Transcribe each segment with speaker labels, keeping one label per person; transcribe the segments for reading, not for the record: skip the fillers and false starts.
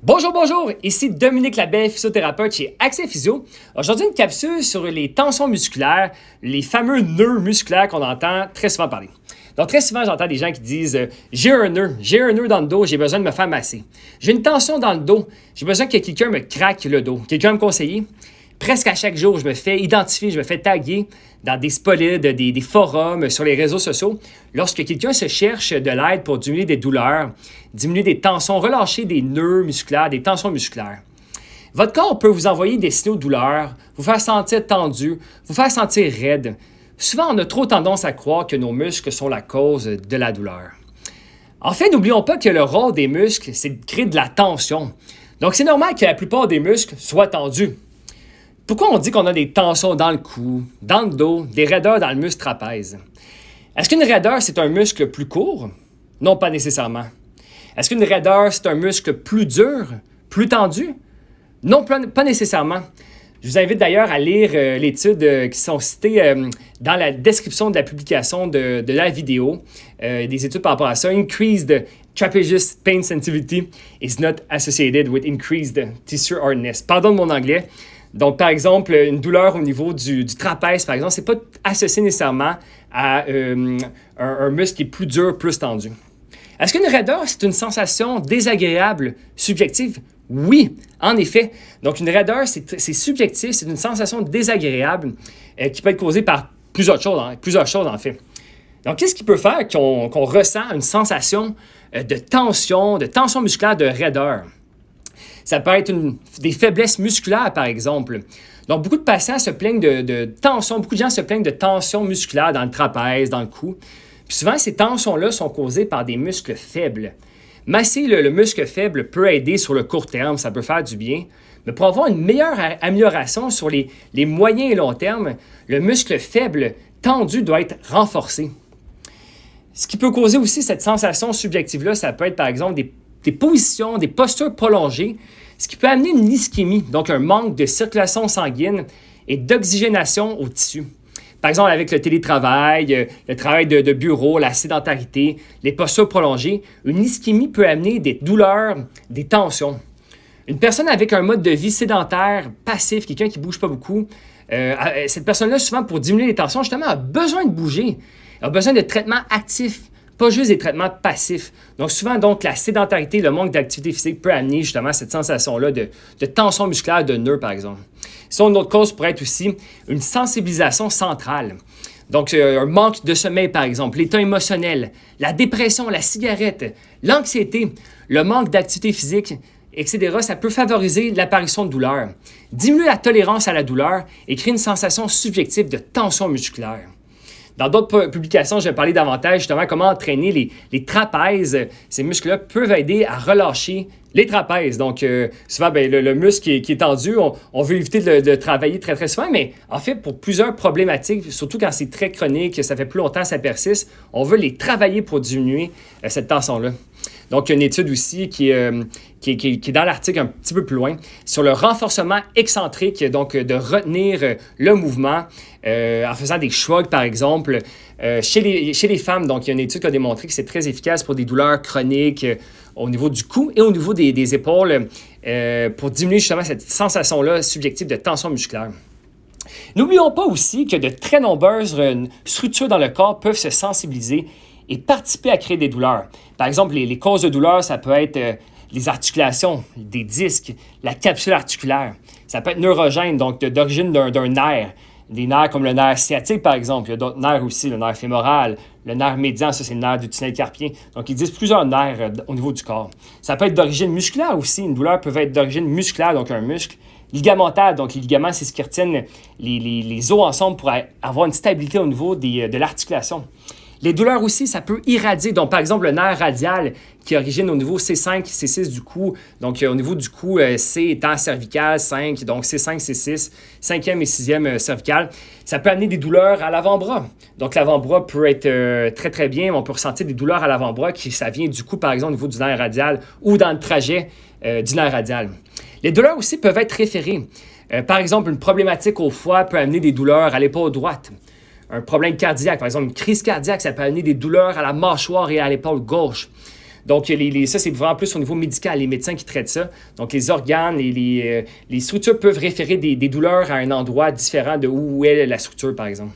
Speaker 1: Bonjour, bonjour! Ici Dominique Labelle, physiothérapeute chez Accès Physio. Aujourd'hui, une capsule sur les tensions musculaires, les fameux nœuds musculaires qu'on entend très souvent parler. Donc, très souvent, j'entends des gens qui disent j'ai un nœud dans le dos, j'ai besoin de me faire masser. J'ai une tension dans le dos, j'ai besoin que quelqu'un me craque le dos. Quelqu'un me conseiller? Presque à chaque jour, je me fais identifier, je me fais taguer dans des spolides, des forums, sur les réseaux sociaux, lorsque quelqu'un se cherche de l'aide pour diminuer des douleurs, diminuer des tensions, relâcher des nœuds musculaires, des tensions musculaires. Votre corps peut vous envoyer des signaux de douleur, vous faire sentir tendu, vous faire sentir raide. Souvent, on a trop tendance à croire que nos muscles sont la cause de la douleur. En fait, n'oublions pas que le rôle des muscles, c'est de créer de la tension. Donc, c'est normal que la plupart des muscles soient tendus. Pourquoi on dit qu'on a des tensions dans le cou, dans le dos, des raideurs dans le muscle trapèze? Est-ce qu'une raideur, c'est un muscle plus court? Non, pas nécessairement. Est-ce qu'une raideur, c'est un muscle plus dur, plus tendu? Non, pas nécessairement. Je vous invite d'ailleurs à lire l'étude qui sont citées dans la description de la publication de la vidéo. Des études par rapport à ça. Increased trapezius pain sensitivity is not associated with increased tissue hardness. Pardon de mon anglais. Donc, par exemple, une douleur au niveau du trapèze, par exemple, ce n'est pas associé nécessairement à un muscle qui est plus dur, plus tendu. Est-ce qu'une raideur, c'est une sensation désagréable, subjective? Oui, en effet. Donc, une raideur, c'est subjectif, c'est une sensation désagréable qui peut être causée par plusieurs choses en fait. Donc, qu'est-ce qui peut faire qu'on ressent une sensation de tension musculaire, de raideur? Ça peut être des faiblesses musculaires, par exemple. Donc, beaucoup de patients se plaignent de tension, beaucoup de gens se plaignent de tension musculaire dans le trapèze, dans le cou. Puis souvent, ces tensions-là sont causées par des muscles faibles. Masser le muscle faible peut aider sur le court terme, ça peut faire du bien. Mais pour avoir une meilleure amélioration sur les moyens et long termes, le muscle faible tendu doit être renforcé. Ce qui peut causer aussi cette sensation subjective-là, ça peut être par exemple des positions, des postures prolongées, ce qui peut amener une ischémie, donc un manque de circulation sanguine et d'oxygénation au tissu. Par exemple, avec le télétravail, le travail de bureau, la sédentarité, les postures prolongées, une ischémie peut amener des douleurs, des tensions. Une personne avec un mode de vie sédentaire, passif, quelqu'un qui ne bouge pas beaucoup, cette personne-là, souvent, pour diminuer les tensions, justement, a besoin de bouger, a besoin de traitements actifs, pas juste des traitements passifs. Donc, souvent, la sédentarité, le manque d'activité physique peut amener justement cette sensation-là de tension musculaire de nœud, par exemple. Sinon, une autre cause pourrait être aussi une sensibilisation centrale. Donc, un manque de sommeil, par exemple, l'état émotionnel, la dépression, la cigarette, l'anxiété, le manque d'activité physique, etc., ça peut favoriser l'apparition de douleur, diminuer la tolérance à la douleur et créer une sensation subjective de tension musculaire. Dans d'autres publications, je vais parler davantage justement comment entraîner les trapèzes. Ces muscles-là peuvent aider à relâcher les trapèzes. Donc, souvent, le muscle qui est tendu, on veut éviter de le travailler très, très souvent, mais en fait, pour plusieurs problématiques, surtout quand c'est très chronique, ça fait plus longtemps, ça persiste, on veut les travailler pour diminuer cette tension-là. Donc, il y a une étude aussi qui est dans l'article un petit peu plus loin sur le renforcement excentrique, donc de retenir le mouvement en faisant des shrugs, par exemple, chez les femmes. Donc, il y a une étude qui a démontré que c'est très efficace pour des douleurs chroniques au niveau du cou et au niveau des épaules pour diminuer justement cette sensation-là subjective de tension musculaire. N'oublions pas aussi que de très nombreuses structures dans le corps peuvent se sensibiliser et participer à créer des douleurs. Par exemple, les causes de douleur, ça peut être les articulations, des disques, la capsule articulaire. Ça peut être neurogène, donc d'origine d'un nerf. Des nerfs comme le nerf sciatique, par exemple. Il y a d'autres nerfs aussi, le nerf fémoral, le nerf médian, ça c'est le nerf du tunnel carpien. Donc, ils disent plusieurs nerfs au niveau du corps. Ça peut être d'origine musculaire aussi. Une douleur peut être d'origine musculaire, donc un muscle. Ligamentaire, donc les ligaments, c'est ce qui retiennent les os ensemble pour avoir une stabilité au niveau de l'articulation. Les douleurs aussi, ça peut irradier. Donc, par exemple, le nerf radial qui origine au niveau C5, C6 du cou. Donc, au niveau du cou, C étant cervical, 5, donc C5, C6, 5e et 6e cervical. Ça peut amener des douleurs à l'avant-bras. Donc, l'avant-bras peut être très, très bien. On peut ressentir des douleurs à l'avant-bras ça vient du cou, par exemple, au niveau du nerf radial ou dans le trajet du nerf radial. Les douleurs aussi peuvent être référées. Par exemple, une problématique au foie peut amener des douleurs à l'épaule droite. Un problème cardiaque, par exemple, une crise cardiaque, ça peut amener des douleurs à la mâchoire et à l'épaule gauche. Donc, ça, c'est vraiment plus au niveau médical, les médecins qui traitent ça. Donc, les organes et les structures peuvent référer des douleurs à un endroit différent de où est la structure, par exemple.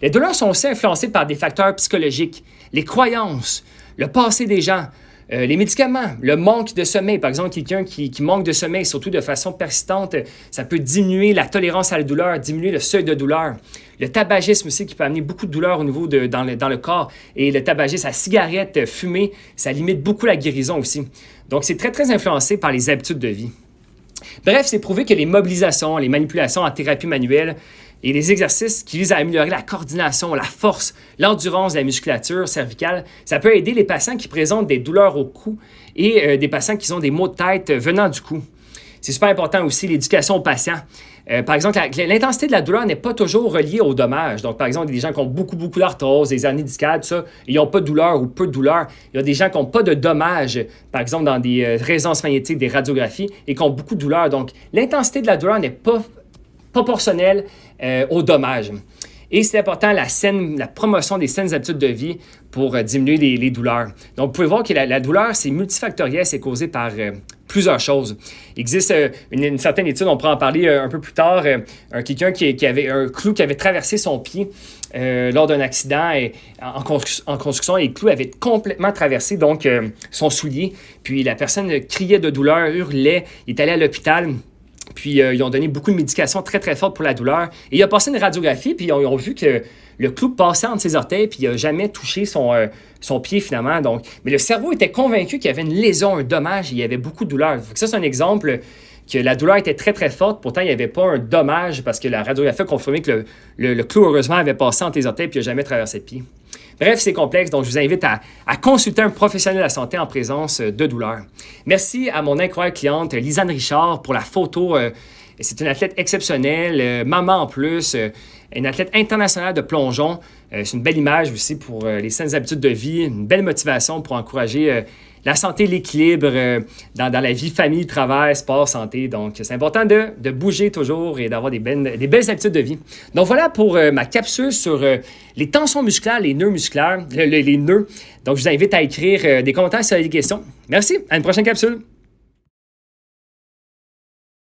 Speaker 1: Les douleurs sont aussi influencées par des facteurs psychologiques, les croyances, le passé des gens, les médicaments, le manque de sommeil. Par exemple, quelqu'un qui manque de sommeil, surtout de façon persistante, ça peut diminuer la tolérance à la douleur, diminuer le seuil de douleur. Le tabagisme aussi qui peut amener beaucoup de douleur au niveau dans le corps. Et le tabagisme, la cigarette fumée, ça limite beaucoup la guérison aussi. Donc, c'est très, très influencé par les habitudes de vie. Bref, c'est prouvé que les mobilisations, les manipulations en thérapie manuelle et les exercices qui visent à améliorer la coordination, la force, l'endurance de la musculature cervicale, ça peut aider les patients qui présentent des douleurs au cou et des patients qui ont des maux de tête venant du cou. C'est super important aussi l'éducation aux patients. Par exemple, l'intensité de la douleur n'est pas toujours reliée au dommage. Donc, par exemple, il y a des gens qui ont beaucoup d'arthrose, des hernies discales, tout ça, ils n'ont pas de douleur ou peu de douleur. Il y a des gens qui n'ont pas de dommage, par exemple, dans des résonances magnétiques, des radiographies, et qui ont beaucoup de douleur. Donc, l'intensité de la douleur n'est pas proportionnelle au dommage. Et c'est important, la promotion des saines habitudes de vie pour diminuer les douleurs. Donc, vous pouvez voir que la douleur, c'est multifactoriel, c'est causé par plusieurs choses. Il existe une certaine étude, on pourra en parler un peu plus tard, quelqu'un qui avait un clou qui avait traversé son pied lors d'un accident en construction, et le clou avait complètement traversé donc son soulier. Puis la personne criait de douleur, hurlait, il est allé à l'hôpital. Puis, ils ont donné beaucoup de médications très, très fortes pour la douleur. Et il a passé une radiographie, puis ils ont vu que le clou passait entre ses orteils, puis il n'a jamais touché son pied, finalement. Donc, mais le cerveau était convaincu qu'il y avait une lésion, un dommage, et il y avait beaucoup de douleur. Donc, ça, c'est un exemple que la douleur était très, très forte. Pourtant, il n'y avait pas un dommage parce que la radiographie a confirmé que le clou, heureusement, avait passé entre les orteils, puis il n'a jamais traversé le pied. Bref, c'est complexe, donc je vous invite à consulter un professionnel de la santé en présence de douleur. Merci à mon incroyable cliente, Lisanne Richard, pour la photo. C'est une athlète exceptionnelle, maman en plus, une athlète internationale de plongeon. C'est une belle image aussi pour les saines habitudes de vie, une belle motivation pour encourager la santé, l'équilibre dans la vie, famille, travail, sport, santé. Donc, c'est important de bouger toujours et d'avoir des belles habitudes de vie. Donc, voilà pour ma capsule sur les tensions musculaires, les nœuds musculaires, les nœuds. Donc, je vous invite à écrire des commentaires si vous avez des questions. Merci, à une prochaine capsule.